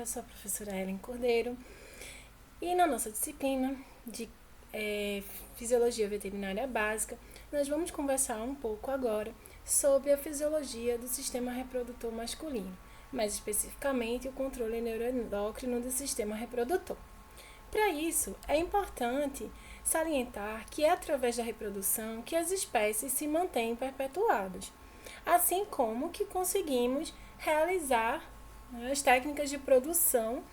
sou a professora Ellen Cordeiro e na nossa disciplina de Fisiologia Veterinária Básica, nós vamos conversar um pouco agora sobre a fisiologia do sistema reprodutor masculino, mais especificamente o controle neuroendócrino do sistema reprodutor. Para isso, é importante salientar que é através da reprodução que as espécies se mantêm perpetuadas, assim como que conseguimos realizar as técnicas de produção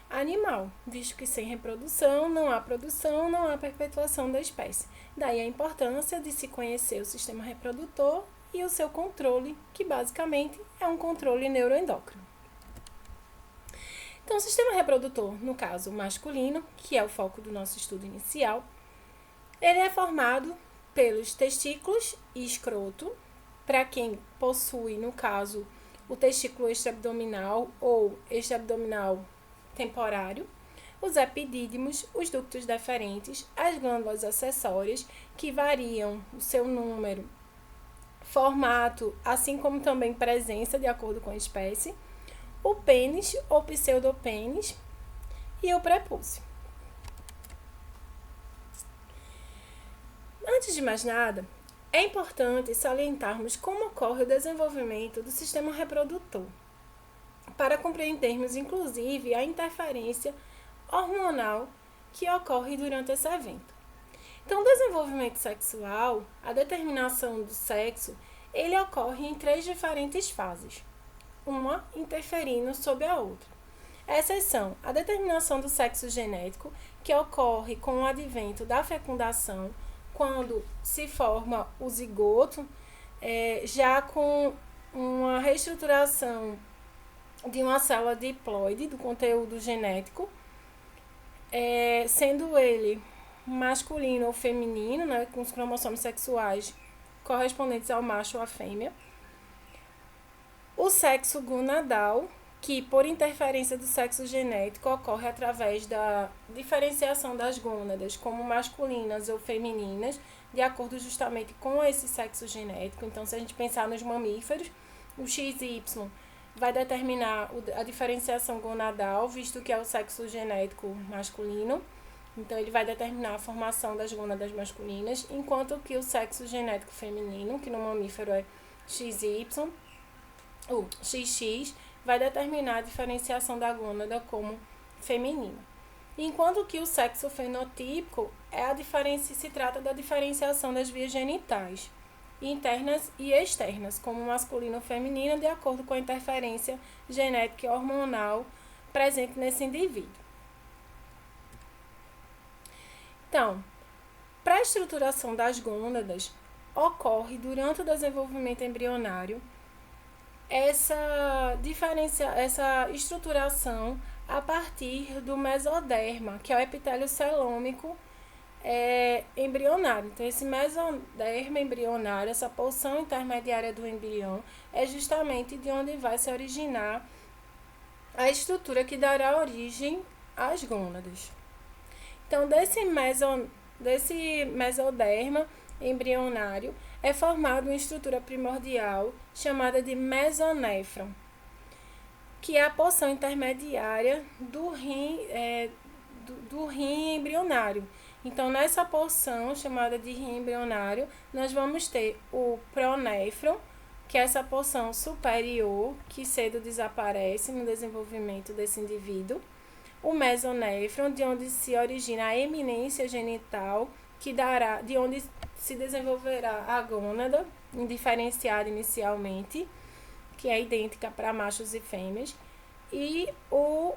animal, visto que sem reprodução não há produção, não há perpetuação da espécie. Daí a importância de se conhecer o sistema reprodutor e o seu controle, que basicamente é um controle neuroendócrino. Então, o sistema reprodutor, no caso masculino, que é o foco do nosso estudo inicial, ele é formado pelos testículos e escroto, para quem possui, no caso, o testículo extraabdominal ou extraabdominal temporário, os epidídimos, os ductos deferentes, as glândulas acessórias, que variam o seu número, formato, assim como também presença, de acordo com a espécie, o pênis ou pseudopênis e o prepúcio. Antes de mais nada, é importante salientarmos como ocorre o desenvolvimento do sistema reprodutor, para compreendermos, inclusive, a interferência hormonal que ocorre durante esse evento. Então, o desenvolvimento sexual, a determinação do sexo, ele ocorre em 3 diferentes fases, uma interferindo sobre a outra. Essas são a determinação do sexo genético, que ocorre com o advento da fecundação, quando se forma o zigoto, já com uma reestruturação de uma célula diploide do conteúdo genético, sendo ele masculino ou feminino, né, com os cromossomos sexuais correspondentes ao macho ou à fêmea. O sexo gonadal, que por interferência do sexo genético ocorre através da diferenciação das gônadas como masculinas ou femininas, de acordo justamente com esse sexo genético. Então, se a gente pensar nos mamíferos, o XY vai determinar a diferenciação gonadal, visto que é o sexo genético masculino. Então, ele vai determinar a formação das gônadas masculinas, enquanto que o sexo genético feminino, que no mamífero é XY, o XX, vai determinar a diferenciação da gônada como feminina. Enquanto que o sexo fenotípico se trata da diferenciação das vias genitais, internas e externas, como masculino ou feminino, de acordo com a interferência genética e hormonal presente nesse indivíduo. Então, para a estruturação das gônadas, ocorre durante o desenvolvimento embrionário essa estruturação a partir do mesoderma, que é o epitélio celômico embrionário. Então, esse mesoderma embrionário, essa porção intermediária do embrião, é justamente de onde vai se originar a estrutura que dará origem às gônadas. Então, desse mesoderma embrionário é formada uma estrutura primordial chamada de mesonéfron, que é a porção intermediária do rim embrionário. Então, nessa porção chamada de rim embrionário, nós vamos ter o pronéfron, que é essa porção superior, que cedo desaparece no desenvolvimento desse indivíduo, o mesonéfron, de onde se origina a eminência genital, de onde se desenvolverá a gônada, indiferenciada inicialmente, que é idêntica para machos e fêmeas, e o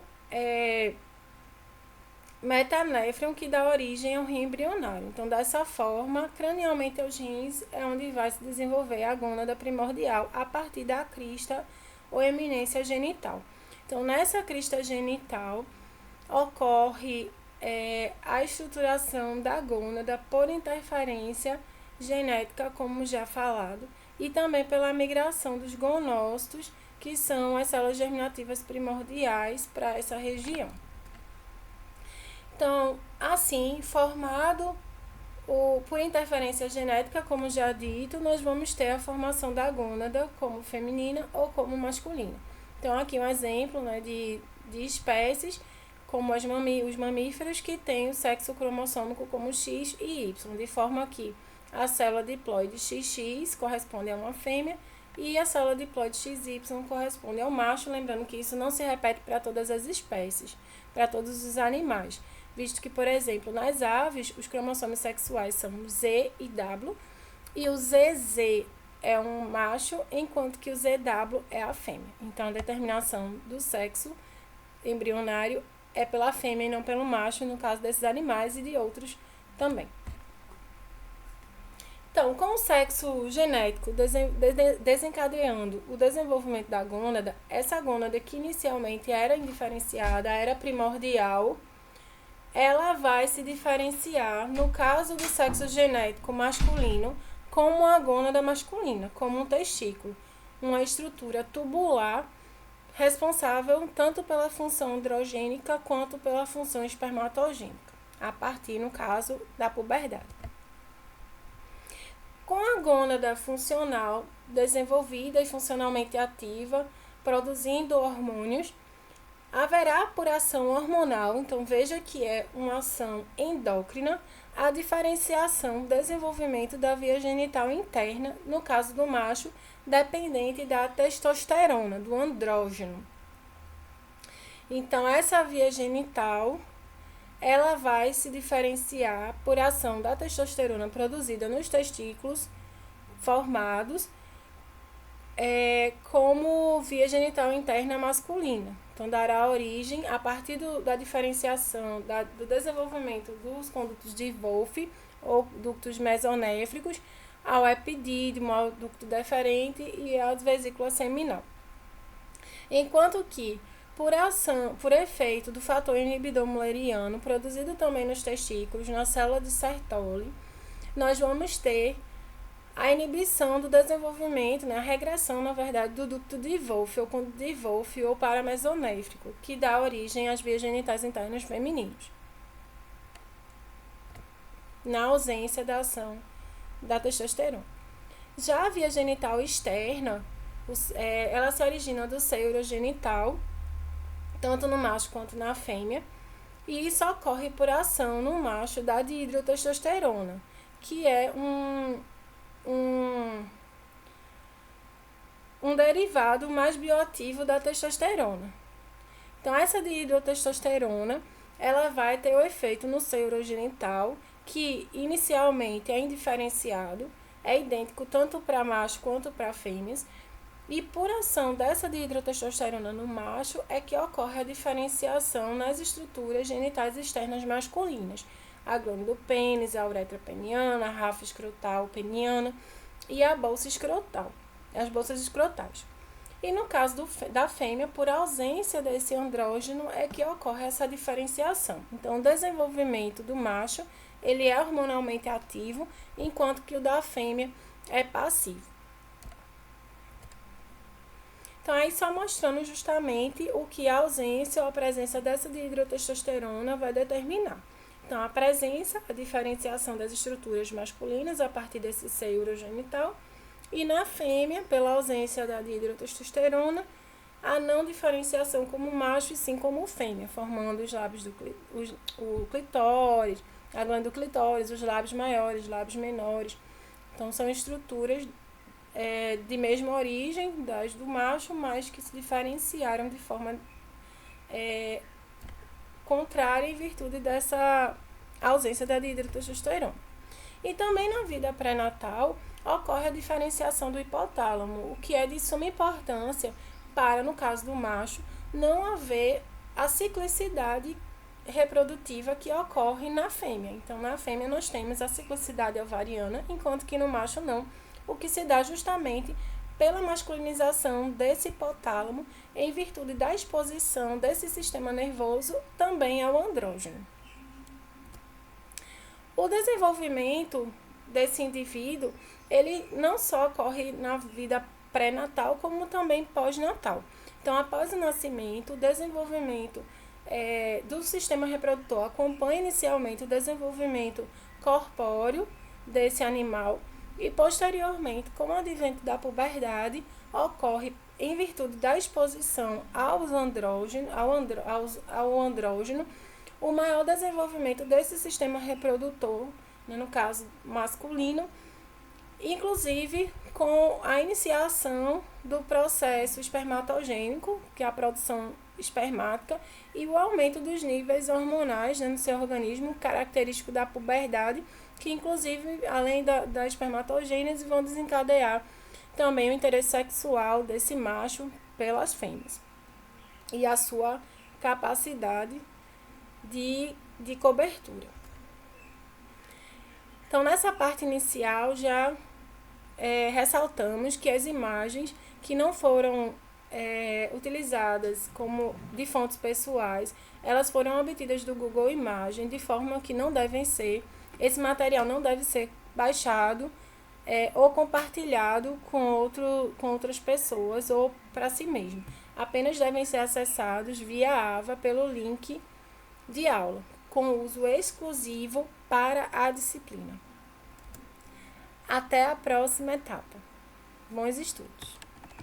metanéfron, que dá origem ao rim embrionário. Então, dessa forma, cranialmente aos rins é onde vai se desenvolver a gônada primordial, a partir da crista ou eminência genital. Então, nessa crista genital, ocorre a estruturação da gônada por interferência genética, como já falado, e também pela migração dos gonócitos, que são as células germinativas primordiais para essa região. Então, assim, formado por interferência genética, como já dito, nós vamos ter a formação da gônada como feminina ou como masculina. Então, aqui um exemplo, né, de espécies, como os mamíferos que têm o sexo cromossômico como X e Y, de forma que a célula diploide XX corresponde a uma fêmea e a célula diploide XY corresponde ao macho, lembrando que isso não se repete para todas as espécies, para todos os animais, visto que, por exemplo, nas aves, os cromossomos sexuais são Z e W, e o ZZ é um macho, enquanto que o ZW é a fêmea. Então, a determinação do sexo embrionário é pela fêmea e não pelo macho, no caso desses animais e de outros também. Então, com o sexo genético desencadeando o desenvolvimento da gônada, essa gônada que inicialmente era indiferenciada, era primordial, ela vai se diferenciar, no caso do sexo genético masculino, como a gônada masculina, como um testículo, uma estrutura tubular responsável tanto pela função androgênica quanto pela função espermatogênica, a partir, no caso, da puberdade. Com a gônada funcional desenvolvida e funcionalmente ativa, produzindo hormônios, haverá por ação hormonal, então veja que é uma ação endócrina, a diferenciação, desenvolvimento da via genital interna, no caso do macho, dependente da testosterona, do andrógeno. Então, essa via genital, ela vai se diferenciar por ação da testosterona produzida nos testículos formados como via genital interna masculina. Então, dará origem, a partir da diferenciação, do desenvolvimento dos condutos de Wolff, ou ductos mesonéfricos, ao epidídimo, ao ducto deferente e às vesículas seminal. Enquanto que, por efeito do fator inibidor mulleriano, produzido também nos testículos, na célula de Sertoli, nós vamos ter a inibição do desenvolvimento, né, a regressão, na verdade, do ducto de Wolff, ou conduto de Wolff, ou paramesonéfrico, que dá origem às vias genitais internas femininas, na ausência da ação da testosterona. Já a via genital externa, ela se origina do seio urogenital, tanto no macho quanto na fêmea, e isso ocorre por ação no macho da dihidrotestosterona, que é um derivado mais bioativo da testosterona. Então, essa dihidrotestosterona, ela vai ter o efeito no seio urogenital, que inicialmente é indiferenciado, é idêntico tanto para macho quanto para fêmeas, e por ação dessa dihidrotestosterona no macho é que ocorre a diferenciação nas estruturas genitais externas masculinas, a glândula do pênis, a uretra peniana, a rafa escrotal peniana e a bolsa escrotal, as bolsas escrotais. E no caso da fêmea, por ausência desse andrógeno, é que ocorre essa diferenciação. Então, o desenvolvimento do macho, ele é hormonalmente ativo, enquanto que o da fêmea é passivo. Então, aí só mostrando justamente o que a ausência ou a presença dessa dihidrotestosterona vai determinar. Então, a presença, a diferenciação das estruturas masculinas a partir desse seio urogenital, e na fêmea, pela ausência da dihidrotestosterona, a não diferenciação como macho e sim como fêmea, formando os lábios o clitóris, a glândula do clitóris, os lábios maiores, os lábios menores. Então, são estruturas de mesma origem das do macho, mas que se diferenciaram de forma contrária em virtude dessa ausência da dihidrotestosterona. E também na vida pré-natal ocorre a diferenciação do hipotálamo, o que é de suma importância para, no caso do macho, não haver a ciclicidade reprodutiva que ocorre na fêmea. Então, na fêmea nós temos a ciclicidade ovariana, enquanto que no macho não, o que se dá justamente pela masculinização desse hipotálamo em virtude da exposição desse sistema nervoso também ao andrógeno. O desenvolvimento desse indivíduo, ele não só ocorre na vida pré-natal, como também pós-natal. Então, após o nascimento, o desenvolvimento do sistema reprodutor acompanha inicialmente o desenvolvimento corpóreo desse animal e, posteriormente, com o advento da puberdade, ocorre em virtude da exposição ao andrógeno, o maior desenvolvimento desse sistema reprodutor, né, no caso masculino, inclusive com a iniciação do processo espermatogênico, que é a produção espermática, e o aumento dos níveis hormonais, né, no seu organismo, característico da puberdade, que inclusive, além da espermatogênese, vão desencadear também o interesse sexual desse macho pelas fêmeas e a sua capacidade de cobertura. Então, nessa parte inicial, já ressaltamos que as imagens que não foram utilizadas como de fontes pessoais, elas foram obtidas do Google Imagens, de forma que não devem ser, esse material não deve ser baixado ou compartilhado com outras pessoas ou para si mesmo. Apenas devem ser acessados via AVA pelo link de aula, com uso exclusivo para a disciplina. Até a próxima etapa. Bons estudos!